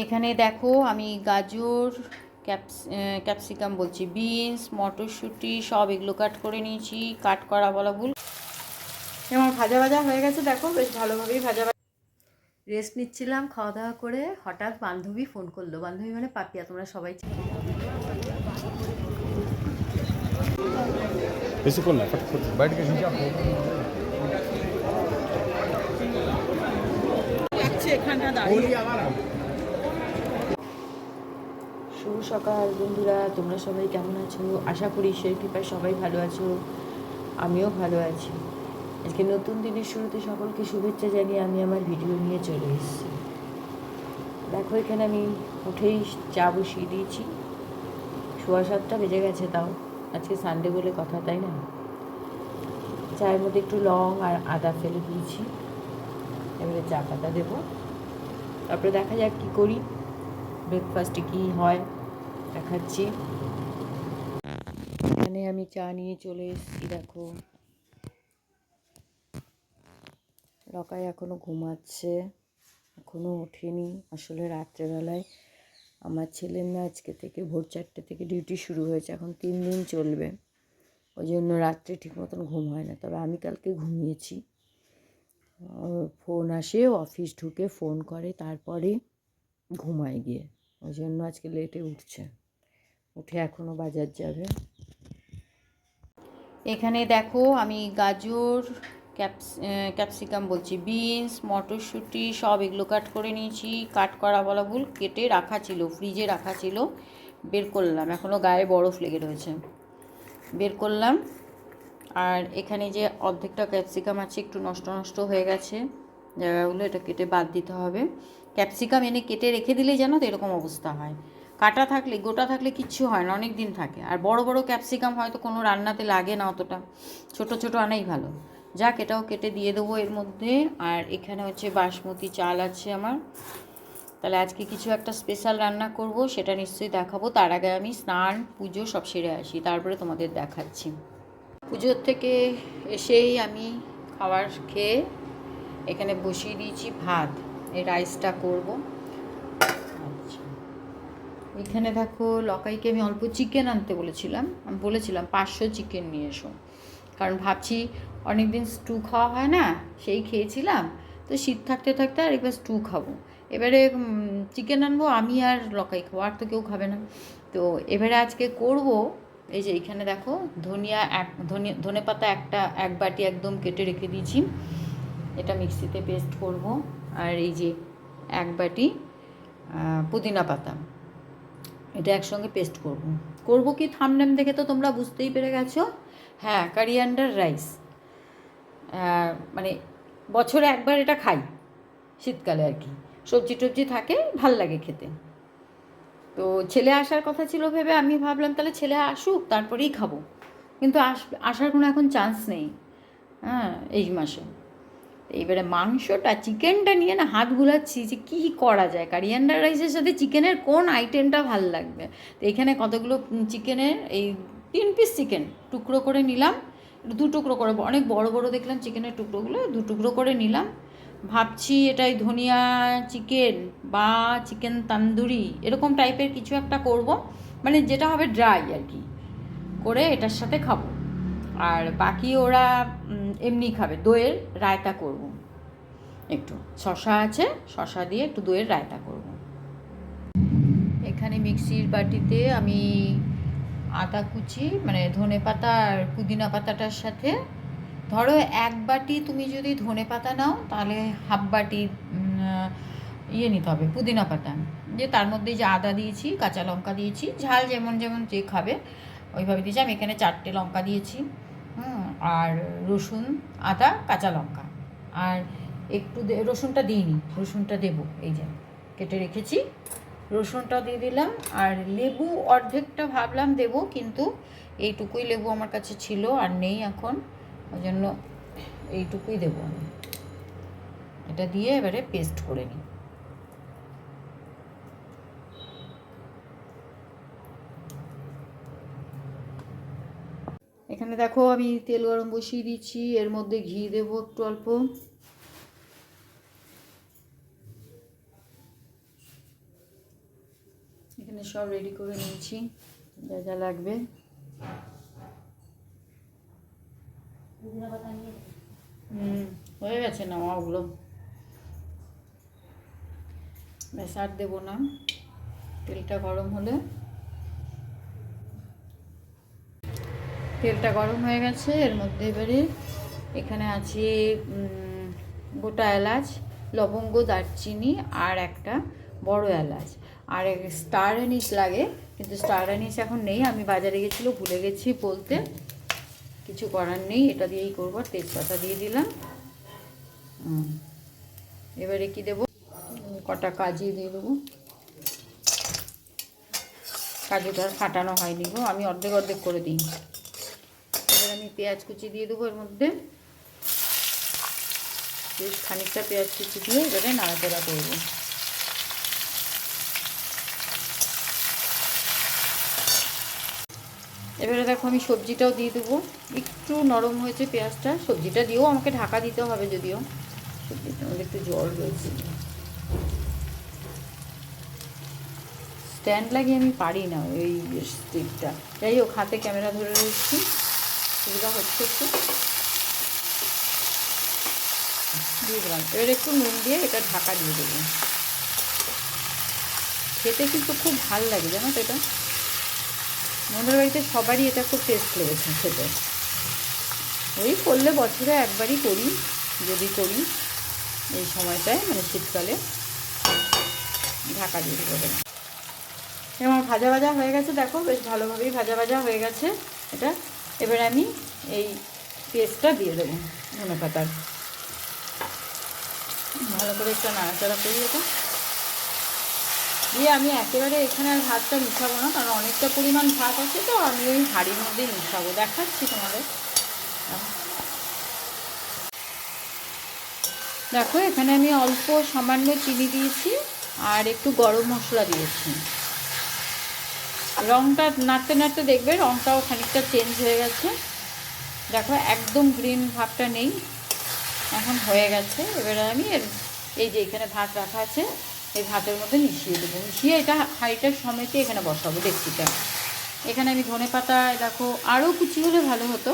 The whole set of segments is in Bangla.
এখানে দেখো আমি গাজর ক্যাপসিকাম বলছি, বিনস, মটরশুঁটি সব এগুলো কাট করে নিয়েছি। কাট করা বলা ভুল। আমার ভাজা ভাজা হয়ে গেছে, দেখো বেশ ভালোভাবেই ভাজা ভাজা। রেস্ট নিচ্ছিলাম খাওয়া দাওয়া করে, হঠাৎ বান্ধবী ফোন করলো। বান্ধবী মানে পাপিয়া, তোমরা সবাই বেশিক্ষণ না, বাইরে থেকে নিচে শুভ সকাল বন্ধুরা, তোমরা সবাই কেমন আছো? আশা করি ঈশ্বরের কৃপায় সবাই ভালো আছো, আমিও ভালো আছি। আজকে নতুন দিনের শুরুতে সকলকে শুভেচ্ছা জানিয়ে আমি আমার ভিডিও নিয়ে চলে এসেছি। দেখো এখানে আমি উঠেই চা বসিয়ে দিয়েছি। 7:15 বেজে গেছে, তাও আজকে সানডে বলে কথা, তাই না? চায়ের মধ্যে একটু লং আর আদা ফেলে দিয়েছি। এবারে চা পাতা দেবো, তারপরে দেখা যাক কী করি, ব্রেকফাস্টে কী হয় দেখাচ্ছি। এখানে আমি চা নিয়ে চলে এসেছি। দেখো লকাই এখনও ঘুমাচ্ছে, এখনও ওঠেনি। আসলে রাত্রেবেলায় আমার ছেলের না আজকে থেকে ভোর 4টে থেকে ডিউটি শুরু হয়েছে, এখন 3 দিন চলবে। ওই জন্য রাত্রে ঠিক মতন ঘুম হয় না। তবে আমি কালকে ঘুমিয়েছি। ফোন আসে, অফিস ঢুকে ফোন করে, তারপরে ঘুমায় গিয়ে। ওই জন্য আজকে লেটে উঠছে, উঠে এখনও বাজার যাবে। এখানে দেখো আমি গাজর ক্যাপসিকাম বলছি, বিনস, মটরশুঁটি সব এগুলো কাট করে নিয়েছি। কাট করা বলা ভুল, কেটে রাখা ছিল, ফ্রিজে রাখা ছিল, বের করলাম। এখনও গায়ে বরফ লেগে রয়েছে, বের করলাম। আর এখানে যে অর্ধেকটা ক্যাপসিকাম আছে একটু নষ্ট নষ্ট হয়ে গেছে জায়গাগুলো, এটা কেটে বাদ দিতে হবে। ক্যাপসিকাম এনে কেটে রেখে দিলেই জানো তো এরকম অবস্থা হয়। কাটা থাকলে, গোটা থাকলে কিচ্ছু হয় না, অনেক দিন থাকে। আর বড় বড় ক্যাপসিকাম হয়তো কোনো রান্নাতে লাগে না অতটা, ছোট ছোট আনাই ভালো। যাক, এটাও কেটে দিয়ে দেবো এর মধ্যে। আর এখানে হচ্ছে বাসমতি চাল আছে আমার। তাহলে আজকে কিছু একটা স্পেশাল রান্না করব, সেটা নিশ্চয়ই দেখাবো। তার আগে আমি স্নান পুজো সব সেরে আসি, তারপরে তোমাদের দেখাচ্ছি। পুজোর থেকে এসেই আমি খাবার খেয়ে এখানে বসিয়ে দিয়েছি ভাত। এই রাইসটা করব। আচ্ছা, এখানে দেখো লকাইকে আমি অল্প চিকেন আনতে বলেছিলাম। আমি বলেছিলাম 500 চিকেন নিয়ে এসো, কারণ ভাবছি অনেক দিন স্টু খাওয়া হয় না, সেই খেয়েছিলাম। তো শীত থাকতে থাকতে আর একবার স্টু খাবো। এবারে চিকেন আনবো, আমি আর লকাই খাবো, আর তো কেউ খাবে না। তো এবারে আজকে করব, এই যে এইখানে দেখো ধনে পাতা এক বাটি একদম কেটে রেখে দিয়েছি, এটা মিক্সিতে পেস্ট করব। আর এই যে 1 বাটি পুদিনা পাতা, এটা একসঙ্গে পেস্ট করব কি থামনেম দেখে তো তোমরা বুঝতেই পেরে গেছো। হ্যাঁ, কারিয়ান্ডার রাইস। মানে বছরে একবার এটা খাই, শীতকালে আর কি। সবজি টবজি থাকে, ভাল লাগে খেতে। তো ছেলে আসার কথা ছিল ভেবে আমি ভাবলাম তাহলে ছেলে আসুক তারপরেই খাবো, কিন্তু আসার কোনো এখন চান্স নেই। হ্যাঁ, এই মাসে। এইবারে মাংসটা, চিকেনটা নিয়ে না হাত গুলাচ্ছি যে কী করা যায়। কারিয়ান্ডার রাইসের সাথে চিকেনের কোন আইটেমটা ভাল লাগবে। তো এখানে কতগুলো চিকেনের, এই 3 পিস চিকেন টুকরো করে নিলাম। 2 টুকরো করে, অনেক বড় বড় দেখলাম চিকেনের টুকরোগুলো, 2 টুকরো করে নিলাম। ভাবছি এটাই ধনিয়া চিকেন বা চিকেন তান্দুরি এরকম টাইপের কিছু একটা করব, মানে যেটা হবে ড্রাই আর কি, করে এটার সাথে খাবো। আর বাকি ওরা এমনি খাবে, দইয়ের রায়তা করব। একটু শশা আছে, শশা দিয়ে একটু দইয়ের রায়তা করব। এখানে মিক্সির বাটিতে আমি আদা কুচি, মানে ধনে পাতা আর পুদিনা পাতাটার সাথে, ধরো 1 বাটি তুমি যদি ধনে পাতা নাও তাহলে হাফ বাটি ইয়ে নিতে হবে পুদিনা পাতা। যে তার মধ্যে যে আদা দিয়েছি, কাঁচা লঙ্কা দিয়েছি, ঝাল যেমন যেমন যে খাবে ওইভাবে দিয়েছি। আমি এখানে 4টে লঙ্কা দিয়েছি, আর রসুন, আদা, কাঁচা লঙ্কা। আর একটু রসুনটা দিইনি, রসুনটা দেবো, এই যে কেটে রেখেছি, রসুনটা দিয়ে দিলাম। আর লেবু অর্ধেকটা ভাবলাম দেবো, কিন্তু এইটুকুই লেবু আমার কাছে ছিল, আর নেই এখন, ওই জন্য এইটুকুই দেবো আমি। এটা দিয়ে এবারে পেস্ট করে নিই। এখানে দেখো আমি তেল গরম বসিয়ে দিচ্ছি, এর মধ্যে ঘি দেবো একটু অল্প। এখানে সব রেডি করে নিয়েছি যা যা লাগবে। হয়ে গেছে না ওগুলো, ব্যাস আর দেবো না। তেলটা গরম হলে, তেলটা গরম হয়ে গেছে, এর মধ্যে এবারে এখানে আছে গোটা এলাচ, লবঙ্গ, দারচিনি আর একটা বড় এলাচ, আর স্টার অ্যানিস লাগে, কিন্তু স্টার অ্যানিস এখন নেই, আমি বাজারে গেছিলো ভুলে গেছি বলতে, কিছু করার নেই, এটা দিয়েই করবো। তেজপাতা দিয়ে দিলাম। এবারে কি দেবো, কটা কাজু দিয়ে দেবো। কাজুটা ফাটানো হয়নি গো, আমি অর্ধেক অর্ধেক করে দিই। এবার আমি পেঁয়াজ কুচি দিয়ে দেবো এর মধ্যে, বেশ খানিকটা পেঁয়াজ কুচি দিয়ে এবারে নাড়াচাড়া করবো। এবারে দেখো আমি সবজিটাও দিয়ে দেবো, একটু নরম হয়েছে পেঁয়াজটা, সবজিটা দিয়েও আমাকে ঢাকা দিতে হবে, যদিও সবজিটার মধ্যে একটু জল রয়েছে, স্ট্যান্ড লাগিয়ে আমি পারি না ওই স্টিকটা। যাই হোক, হাতে ক্যামেরা ধরে রয়েছি, সুবিধা হচ্ছে একটু। দিয়ে দিলাম, এবার একটু নুন দিয়ে এটা ঢাকা দিয়ে দেবো। খেতে কিন্তু খুব ভালো লাগে জানো তো, এটা আমাদের বাড়িতে সবারই এটা খুব টেস্ট লেগেছে খেতে। ওই করলে বছরে একবারই করি, যদি করি এই সময়টায়, মানে শীতকালে। ঢাকা দিয়ে দেবো। আমার ভাজা ভাজা হয়ে গেছে, দেখো বেশ ভালোভাবেই ভাজা ভাজা হয়ে গেছে এটা। এবার আমি এই পেস্টটা দিয়ে দেবো ধনে পাতার, ভালো করে একটা নাড়াচাড়া করি এটা দিয়ে। আমি একেবারে এখানে আর ভাতটা মিশাবো না, কারণ অনেকটা পরিমাণ ভাত আছে, তো আমি ওই হাঁড়ির মধ্যেই মিশাবো, দেখাচ্ছি তোমাদের। দেখো এখানে আমি অল্প সামান্য চিনি দিয়েছি আর একটু গরম মশলা দিয়েছি। রঙটা নাড়তে নাড়তে দেখবে রঙটাও খানিকটা চেঞ্জ হয়ে গেছে, দেখো একদম গ্রিন ভাবটা নেই, এখন হয়ে গেছে। এবারে আমি এই যে এখানে ভাত রাখা আছে, এই ভাতের মধ্যে মিশিয়ে দেবো, মিশিয়ে এটা হাঁড়িটার সমেতে এখানে বসাবো ডেকচিটা। এখানে আমি ধনে পাতা, দেখো আরও কুচি হলে ভালো হতো,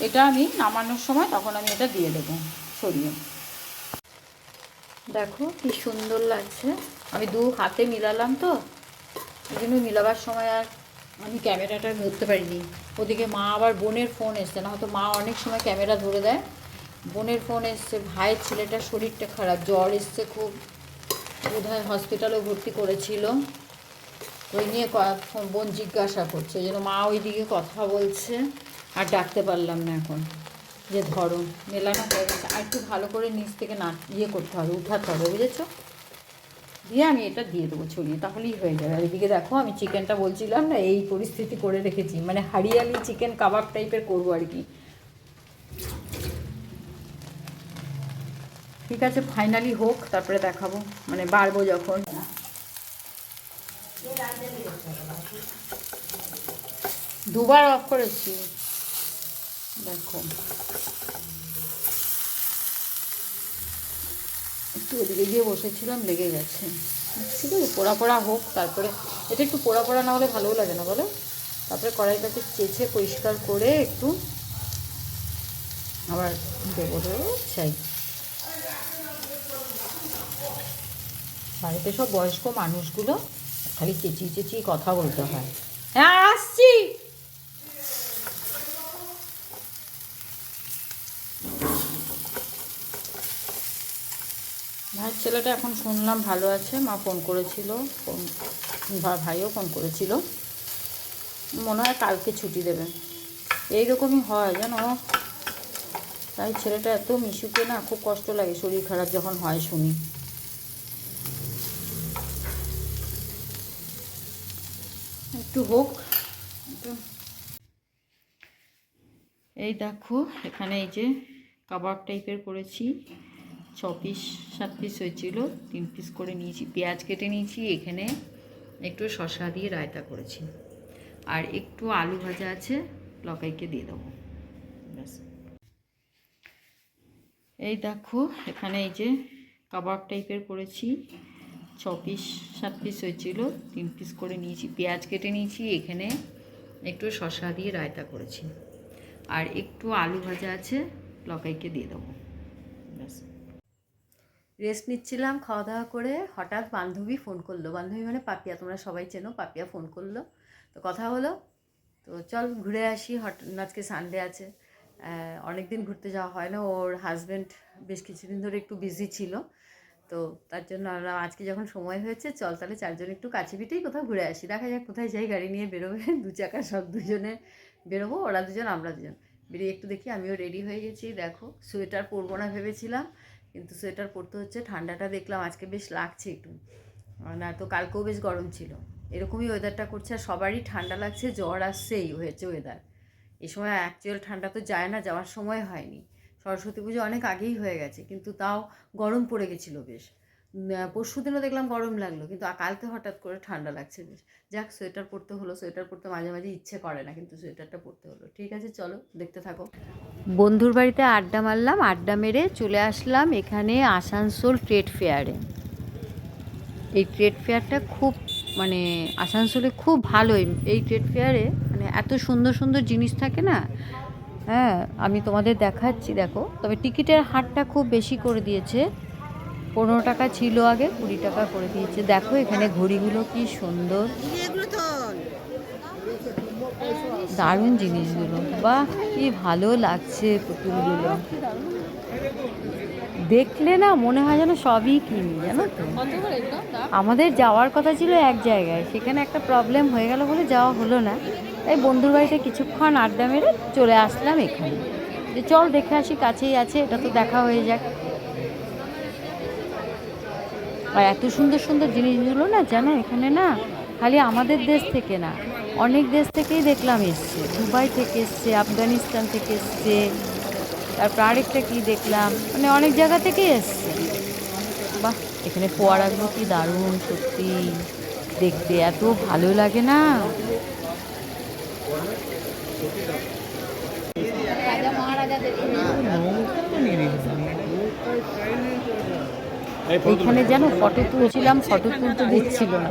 এটা আমি নামানোর সময় তখন আমি এটা দিয়ে দেবো সরিয়ে। দেখো কি সুন্দর লাগছে, আমি দু হাতে মিলালাম তো, এই জন্য মিলাবার সময় আর আমি ক্যামেরাটা ধরতে পারিনি। ওদিকে মা আবার বোনের ফোন এসছে, না হয়তো মা অনেক সময় ক্যামেরা ধরে দেয়। বোনের ফোন এসছে, ভাইয়ের ছেলেটার শরীরটা খারাপ, জ্বর এসছে খুব, বোধহয় হসপিটালেও ভর্তি করেছিল, ওই নিয়ে বোন জিজ্ঞাসা করছে, ওই জন্য মা ওইদিকে কথা বলছে, আর ডাকতে পারলাম না এখন, যে ধরো মেলানো হয়ে গেছে, আর একটু ভালো করে নিচ থেকে করতে হবে, উঠাতে হবে, বুঝেছো? দিয়ে আমি এটা দিয়ে দেবো ছড়িয়ে, তাহলেই হয়ে যাবে। আর এদিকে দেখো আমি চিকেনটা বলছিলাম না, এই পরিস্থিতি করে রেখেছি, মানে হারিয়ালি চিকেন কাবাব টাইপের করবো আর কি। ঠিক আছে, ফাইনালি হোক, তারপরে দেখাবো, মানে বাড়বো যখন। দুবার অফ করেছি, দেখো একটু ওদিকে গিয়ে বসেছিলাম, লেগে গেছে। ঠিক আছে, পোড়া পোড়া হোক, তারপরে এটা একটু পোড়া পোড়া না হলে ভালোও লাগে না বলো। তারপরে কড়াইটাকে চেঁচে পরিষ্কার করে একটু আবার দেবো দেবো চাই। বাড়িতে সব বয়স্ক মানুষগুলো খালি চেঁচিয়ে চেঁচিয়ে কথা বলতে হয়। হ্যাঁ আসছি। ভাইয়ের ছেলেটা এখন শুনলাম ভালো আছে, মা ফোন করেছিল, ভাইও ফোন করেছিল, মনে হয় কালকে ছুটি দেবে। এইরকমই হয় জানো, তাই ছেলেটা এত মিশুকে না, খুব কষ্ট লাগে শরীর খারাপ যখন হয় শুনি। একটু হোক। এই দেখো এখানে এই যে কাবাব টাইপের করেছি, 6 পিস 7 পিস হয়েছিল, 3 পিস করে নিয়েছি, পেঁয়াজ কেটে নিয়েছি, এখানে একটু শসা দিয়ে রায়তা করেছি, আর একটু আলু ভাজা আছে, লকাইকে দিয়ে দেবো, ব্যাস। এই দেখো এখানে এই যে কাবাব টাইপের করেছি, পিস 7 পিস হয়েছিল, 3 পিস করে নিয়েছি। পেঁয়াজ কেটে নিয়েছি, এখানে একটু শসা দিয়ে রায়তা করেছি, আর একটু আলু ভাজা আছে, লকাইকে দিয়ে দেবো। ব্যাস। রেস্ট নিচ্ছিলাম খাওয়া দাওয়া করে, হঠাৎ বান্ধবী ফোন করলো। বান্ধবী মানে পাপিয়া, তোমরা সবাই চেনো। পাপিয়া ফোন করলো, তো কথা হলো, তো চল ঘুরে আসি। আজকে সানডে আছে, অনেক দিন ঘুরতে যাওয়া হয় না। ওর হাজব্যান্ড বেশ কিছুদিন ধরে একটু বিজি ছিল, তো তার জন্য আমরা আজকে যখন সময় হয়েছে, চল তাহলে চারজন একটু কাছে পিঠেই কোথাও ঘুরে আসি। দেখা যাক কোথায় যাই, গাড়ি নিয়ে বেরোবে, 2 চাকা সব দুজনে বেরোবো, ওরা দুজন আমরা দুজন বেরিয়ে একটু দেখি। আমিও রেডি হয়ে গেছি, দেখো সোয়েটার পরবো না ভেবেছিলাম, কিন্তু সোয়েটার পরতে হচ্ছে। ঠান্ডাটা দেখলাম আজকে বেশ লাগছে একটু, না তো কালকেও বেশ গরম ছিল। এরকমই ওয়েদারটা করছে, আর সবারই ঠান্ডা লাগছে, জ্বর আসছে, এই হয়েছে ওয়েদার। এই সময় অ্যাকচুয়াল ঠান্ডা তো যায় না, যাওয়ার সময় হয়নি। সরস্বতী পুজো অনেক আগেই হয়ে গেছে, কিন্তু তাও গরম পড়ে গেছিলো বেশ। পরশু দিনও দেখলাম গরম লাগলো, কিন্তু কালকে হঠাৎ করে ঠান্ডা লাগছে বেশ। যাক, সোয়েটার পরতে হলো। সোয়েটার পরতে মাঝে মাঝে ইচ্ছে করে না, কিন্তু সোয়েটারটা পরতে হলো। ঠিক আছে, চলো দেখতে থাকো। বন্ধুর বাড়িতে আড্ডা মারলাম, আড্ডা মেরে চলে আসলাম এখানে আসানসোল ট্রেড ফেয়ারে। এই ট্রেড ফেয়ারটা খুব মানে আসানসোলে খুব ভালো। এই ট্রেড ফেয়ারে মানে এত সুন্দর সুন্দর জিনিস থাকে না। হ্যাঁ, আমি তোমাদের দেখাচ্ছি, দেখো। তবে টিকিটের হারটা খুব বেশি করে দিয়েছে, 15 টাকা ছিল আগে, 20 টাকা করে দিয়েছে। দেখো এখানে ঘড়িগুলো কি সুন্দর, দারুণ জিনিসগুলো। বাহ, কি ভালো লাগছে পুতুলগুলো দেখলে না, মনে হয় যেন সবই কিনি, জানো তো। আমাদের যাওয়ার কথা ছিল এক জায়গায়, সেখানে একটা প্রবলেম হয়ে গেল বলে যাওয়া হলো না। তাই বন্ধুর বাড়িতে কিছুক্ষণ আড্ডা মেরে চলে আসলাম এখানে, যে চল দেখে আসি, কাছেই আছে, এটা তো দেখা হয়ে যাক। আর এত সুন্দর সুন্দর জিনিসগুলো না, জানো এখানে না খালি আমাদের দেশ থেকে না, অনেক দেশ থেকেই দেখলাম এসছে। দুবাই থেকে এসছে, আফগানিস্তান থেকে এসছে, তারপর আরেকটা কি দেখলাম, মানে অনেক জায়গা থেকেই এসছে। বাহ, এখানে ফোয়ারাগুলো কি দারুণ, সত্যি দেখতে এত ভালো লাগে না। এইখানে যেন ফটো তুলছিলাম, ফটো তুলতে দিচ্ছিল না।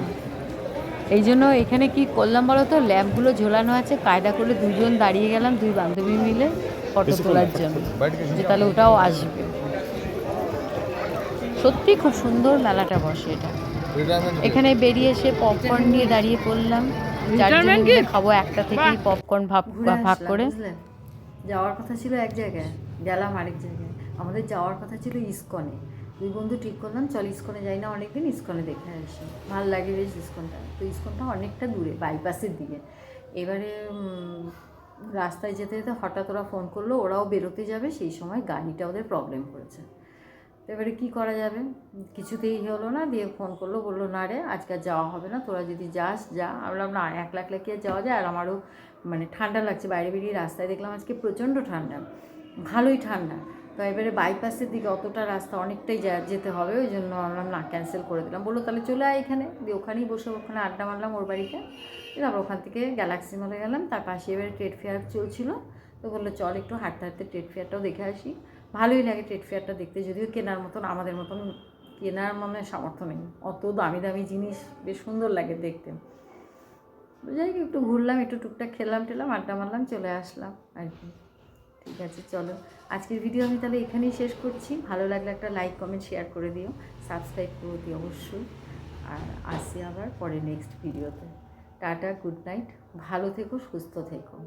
এই জন্য এখানে কি করলাম বলো তো, ল্যাম্পগুলো ঝোলানো আছে, কায়দা করে দুজন দাঁড়িয়ে গেলাম, 2 বান্ধবী মিলে ফটো তোলার জন্য, যে তাহলে ওটাও আসবে। সত্যি খুব সুন্দর মেলাটা বসে এটা। এখানে বেরিয়ে এসে পপকর্ন নিয়ে দাঁড়িয়ে পড়লাম, 4 জন মিলে খাবো, একটা থেকেই পপকর্ন ভাগ করে। যাওয়ার কথা ছিল এক জায়গায়, গেলাম আরেক জায়গায়। আমাদের যাওয়ার কথা ছিল ইসকনে। 2 বন্ধু ঠিক করলাম, চল ইসকনে যাই না অনেকদিন, ইসকনে দেখে আসি, ভাল লাগে বেশ ইসকনটা। তো ইসকনটা অনেকটা দূরে, বাইপাসের দিকে। এবারে রাস্তায় যেতে যেতে হঠাৎ ওরা ফোন করলো, ওরাও বেরোতে যাবে, সেই সময় গাড়িটা ওদের প্রবলেম করেছে। তো এবারে কী করা যাবে, কিছুতেই হলো না। দিয়ে ফোন করলো, বললো না রে, আজকে আর যাওয়া হবে না, তোরা যদি যাস যা। আমি বললাম না, একলা একলা কি আর যাওয়া যায়, আর আমারও মানে ঠান্ডা লাগছে। বাইরে বেরিয়ে রাস্তায় দেখলাম আজকে প্রচণ্ড ঠান্ডা, ভালোই ঠান্ডা। তো এবারে বাইপাসের দিকে অতটা রাস্তা অনেকটাই যেতে হবে, ওই জন্য আমরা না, ক্যান্সেল করে দিলাম। বললো তাহলে চলে আয় এখানে। দিয়ে ওখানেই বসে ওখানে আড্ডা মারলাম ওর বাড়িতে। তারপর ওখান থেকে গ্যালাক্সি মলে গেলাম, তার পাশে এবারে ট্রেড ফেয়ার চলছিল। তো বললো চল একটু হাঁটতে হাঁটতে ট্রেড ফেয়ারটাও দেখে আসি। ভালোই লাগে ট্রেড ফেয়ারটা দেখতে, যদিও কেনার মতন আমাদের মতন কেনার মনে সামর্থ্য নেই। অত দামি দামি জিনিস বেশ সুন্দর লাগে দেখতে। যাই একটু ঘুরলাম, একটু টুকটাক খেলাম টেলাম, আড্ডা মারলাম, চলে আসলাম আর কি। ঠিক আছে, চলো আজকের ভিডিও আমি তাহলে এখানেই শেষ করছি। ভালো লাগলে একটা লাইক কমেন্ট শেয়ার করে দিও, সাবস্ক্রাইব করে দিও অবশ্যই। আর আসি আবার পরে নেক্সট ভিডিওতে। টাটা, গুড নাইট, ভালো থেকো, সুস্থ থেকো।